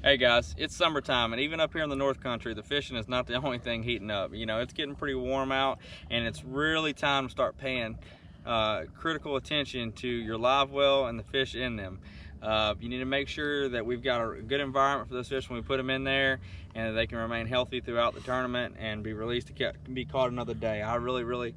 Hey guys, it's summertime, and even up here in the North Country, the fishing is not the only thing heating up. You know, it's getting pretty warm out, and it's really time to start paying critical attention to your live well and the fish in them. You need to make sure that we've got a good environment for those fish when we put them in there, and that they can remain healthy throughout the tournament and be released to be caught another day. I really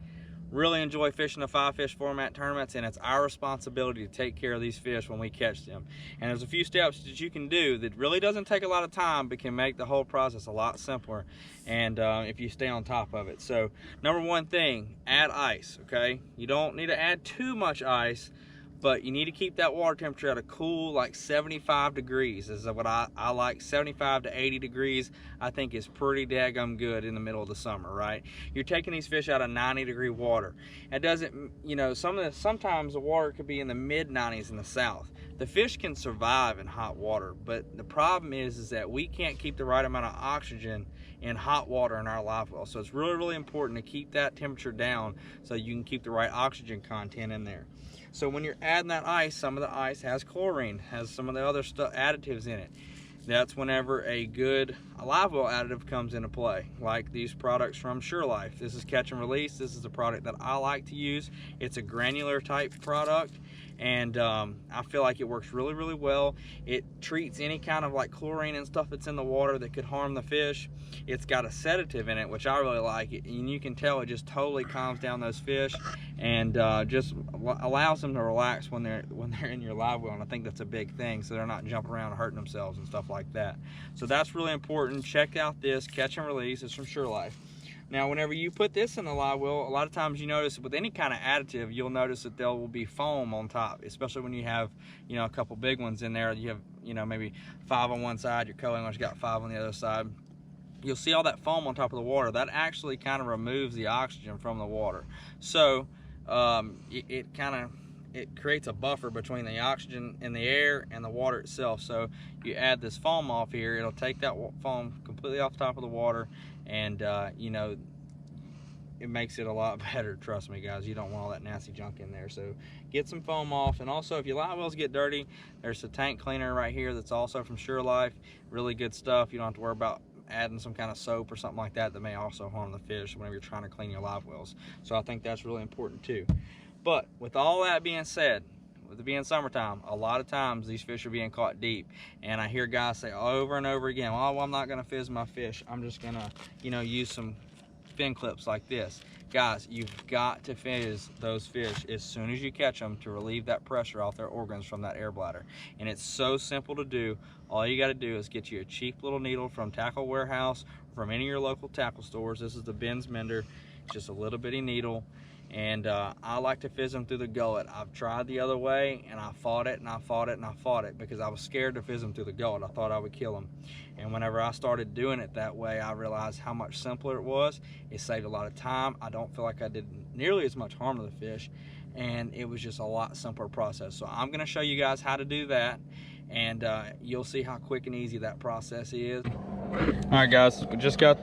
enjoy fishing the 5-fish format tournaments, and it's our responsibility to take care of these fish when we catch them. And there's a few steps that you can do that really doesn't take a lot of time, but can make the whole process a lot simpler, and if you stay on top of it. So number one thing, add ice. Okay, you don't need to add too much ice, but you need to keep that water temperature at a cool, like 75 degrees is what I like. 75 to 80 degrees I think is pretty daggum good in the middle of the summer, right? You're taking these fish out of 90-degree water. It doesn't, you know, sometimes the water could be in the mid-90s in the south. The fish can survive in hot water, but the problem is that we can't keep the right amount of oxygen in hot water in our live well. So it's really important to keep that temperature down so you can keep the right oxygen content in there. So when you're adding that ice, some of the ice has chlorine, has some of the other additives in it. That's whenever a good live well additive comes into play, like these products from Sure Life. This is Catch and Release. This is a product that I like to use. It's a granular type product, and I feel like it works really well. It treats any kind of like chlorine and stuff that's in the water that could harm the fish. It's got a sedative in it, which I really like it, and you can tell it just totally calms down those fish and just allows them to relax when they're in your live well. And I think that's a big thing, so they're not jumping around and hurting themselves and stuff like that. So that's really important. Check out this Catch and Release. It's from Sure Life. Now, whenever you put this in the live well, a lot of times you notice with any kind of additive, you'll notice that there will be foam on top, especially when you have, you know, a couple big ones in there. You have, you know, maybe 5 on one side, your culling one's got 5 on the other side. You'll see all that foam on top of the water. That actually kind of removes the oxygen from the water. So it creates a buffer between the oxygen in the air and the water itself. So you add this foam off here, it'll take that foam completely off the top of the water, and you know, it makes it a lot better. Trust me guys, you don't want all that nasty junk in there. So get some foam off. And also, if your live wells get dirty, there's a tank cleaner right here that's also from Sure Life. Really good stuff. You don't have to worry about adding some kind of soap or something like that may also harm the fish whenever you're trying to clean your live wells. So I think that's really important too. But with all that being said, with it being summertime, a lot of times these fish are being caught deep, and I hear guys say over and over again, oh, well, I'm not gonna fizz my fish, I'm just gonna, you know, use some fin clips like this. Guys, you've got to fizz those fish as soon as you catch them to relieve that pressure off their organs from that air bladder. And it's so simple to do. All you got to do is get you a cheap little needle from Tackle Warehouse, from any of your local tackle stores. This is the Ben's Mender. It's just a little bitty needle, and I like to fizz them through the gullet. I've tried the other way, and I fought it and I fought it and I fought it because I was scared to fizz them through the gullet. I thought I would kill them. And whenever I started doing it that way, I realized how much simpler it was. It saved a lot of time. I don't feel like I did nearly as much harm to the fish, and it was just a lot simpler process. So I'm gonna show you guys how to do that, and you'll see how quick and easy that process is. All right guys, we just got,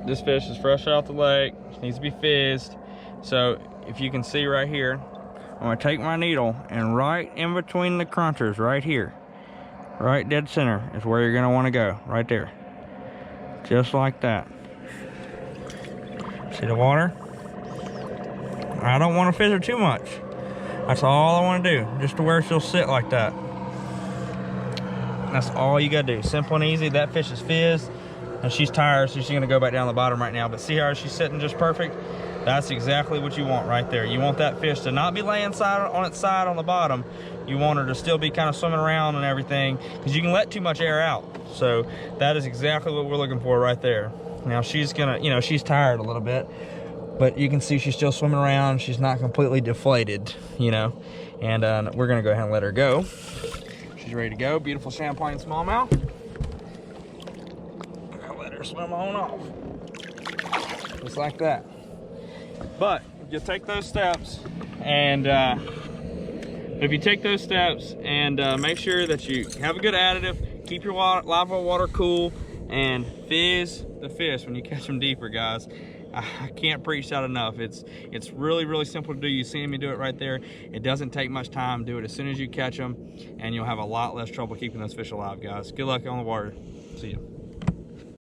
this fish is fresh out the lake, needs to be fizzed. So if you can see right here, I'm gonna take my needle, and right in between the crunchers right here, right dead center is where you're gonna wanna go, right there. Just like that. See the water? I don't wanna fizz her too much. That's all I wanna do, just to where she'll sit like that. That's all you gotta do, simple and easy. That fish is fizzed, and she's tired, so she's gonna go back down the bottom right now. But see how she's sitting just perfect? That's exactly what you want right there. You want that fish to not be laying on its side on the bottom. You want her to still be kind of swimming around and everything, because you can let too much air out. So that is exactly what we're looking for right there. Now she's gonna, you know, she's tired a little bit, but you can see she's still swimming around. She's not completely deflated, you know, and we're gonna go ahead and let her go. She's ready to go. Beautiful Champlain smallmouth. I'll let her swim on off. Just like that. But you take those steps, and if you take those steps and make sure that you have a good additive, keep your live well water cool, and fizz the fish when you catch them deeper, guys. I can't preach that enough. It's really, really simple to do. You see me do it right there. It doesn't take much time. Do it as soon as you catch them, and you'll have a lot less trouble keeping those fish alive, guys. Good luck on the water. See you.